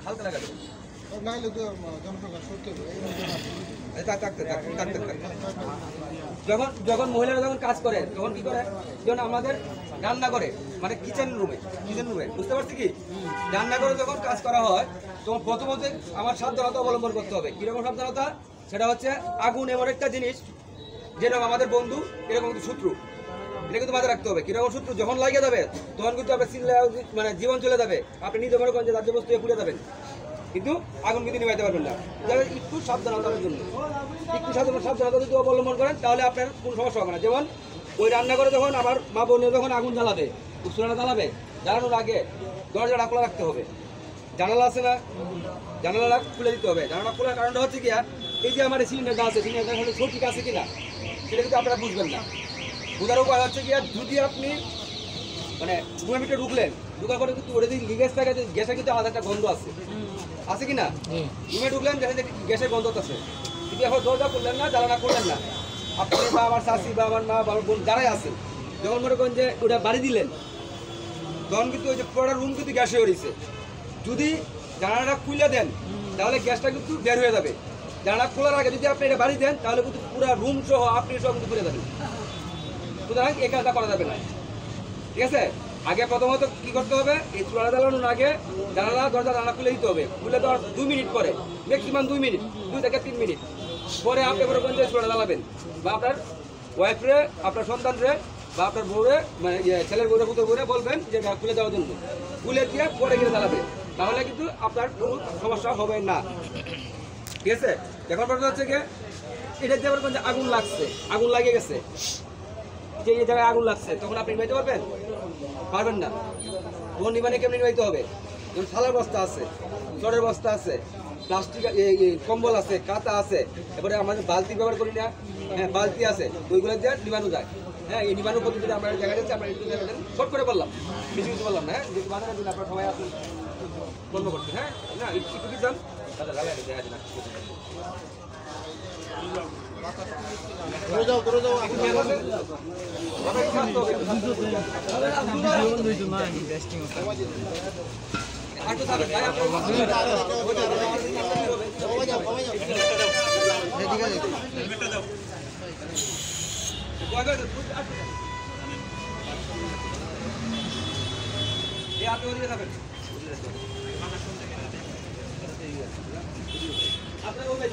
হালকা লাগাবে যখন যখন মহিলারা যখন কাজ করে তখন কি করে, যখন আমাদের রান্না করে মানে কিচেন রুমে বুঝতে পারছি কি, রান্না করে যখন কাজ করা হয় তখন প্রথমত আমার সাবধানতা অবলম্বন করতে হবে। কিরকম সাবধানতা? সেটা হচ্ছে আগুন এমন একটা জিনিস যেরকম আমাদের বন্ধু এরকম কিন্তু শত্রু, এটা কিন্তু মাথায় রাখতে হবে। কিরকম শত্রু? যখন লাগিয়ে যাবে তখন কিন্তু আপনার মানে জীবন চলে যাবে, আপনি নিজে মনে করেন যে রাজ্য বস্তু পুড়ে যাবেন, কিন্তু আগুন কিন্তু নিভাইতে পারবেন না। একটু সাবধানতার জন্য একটু সাবধানতা যদি অবলম্বন করেন তাহলে আপনার কোনো সমস্যা হবে না। যেমন ওই রান্না করে যখন আমার মা বোনে যখন আগুন জ্বালাবে, উৎসটা জ্বালাবে, জ্বালানোর আগে দরজাটা খোলা রাখতে হবে। জানালা আছে না, জানালাটা খুলে দিতে হবে। জানালা খোলার কারণটা হচ্ছে কি, এই যে আমার সিলিন্ডারটা আছে, সিলিন্ডারটা হলে সঠিক আছে কিনা সেটা কিন্তু আপনারা বুঝবেন না। বোঝার উপায় হচ্ছে কি, যদি আপনি মানে রুমের ভিতরে ঢুকার পরে কিন্তু ওটা যদি লিগেজ থাকে, গ্যাসের কিন্তু আলাদা একটা গন্ধ আছে কিনা, রুমে ঢুকলেন দেখেন গ্যাসের গন্ধ আছে, কিন্তু এখন দরজা করলেন না, জ্বালানা করলেন না, আপনি বা আমার শাশি বা আমার মা বা বোন যারাই আছে, যখন মনে করেন যে ওটা বাড়ি দিলেন তখন কিন্তু ওই যে পুরোটা রুম কিন্তু গ্যাস হয়ে রয়েছে। যদি জানালাটা খুলে দেন তাহলে গ্যাসটা কিন্তু বের হয়ে যাবে। জানালা খোলার আগে যদি আপনি এটা বাড়ি দেন তাহলে কিন্তু পুরো রুম সহ আপনি সহ কিন্তু খুলে যাবেন। সুতরাং এই কাজটা করা যাবে না, ঠিক আছে? আগে প্রথমত কি করতে হবে, এই চুলা জ্বালানোর আগে জানালা দরজা জানালা খুলে দিতে হবে। খুলে দেওয়ার 2 মিনিট পরে, ম্যাক্সিমাম 2 মিনিট, 2 থেকে 3 মিনিট পরে আপনি মনে করেন যে চুলা জ্বালাবেন, বা আপনার ওয়াইফরে, আপনার সন্তানরে বা আপনার বউরে, মানে ছেলের বউরে পুত্র বউরে বলবেন যে খুলে দেওয়ার জন্য, খুলে দিয়ে পরে গিয়ে জ্বালাবেন, তাহলে কিন্তু আপনার কোনো সমস্যা হবে না, ঠিক আছে? এখন কথা হচ্ছে কি, এটা যে যে আগুন লাগছে, আগুন লাগে গেছে, যে এই জায়গায় আগুন লাগছে, তখন আপনি নিভাইতে পারবেন না। তখন নিবানে কেমনি নিভাইতে হবে? যেমন থালার বস্তা আছে, চটের বস্তা আছে, প্লাস্টিক কম্বল আছে, কাঁথা আছে, এবারে আমাদের বালতি ব্যবহার করি না, হ্যাঁ বালতি আছে, ওইগুলো দিয়ে নিবানো যায়। হ্যাঁ, এই নিবানোর পদ্ধতিটা আমরা দেখা যাচ্ছে, আমরা একটু দেখাচ্ছেন, শর্ট করে বললাম, বেশি কিছু বললাম না। হ্যাঁ, যেহেতু বাজারের দিন আপনারা সবাই আসুন বন্ধ করতে, হ্যাঁ না একটু কি যান দাদা দেখা যায় না, আপনার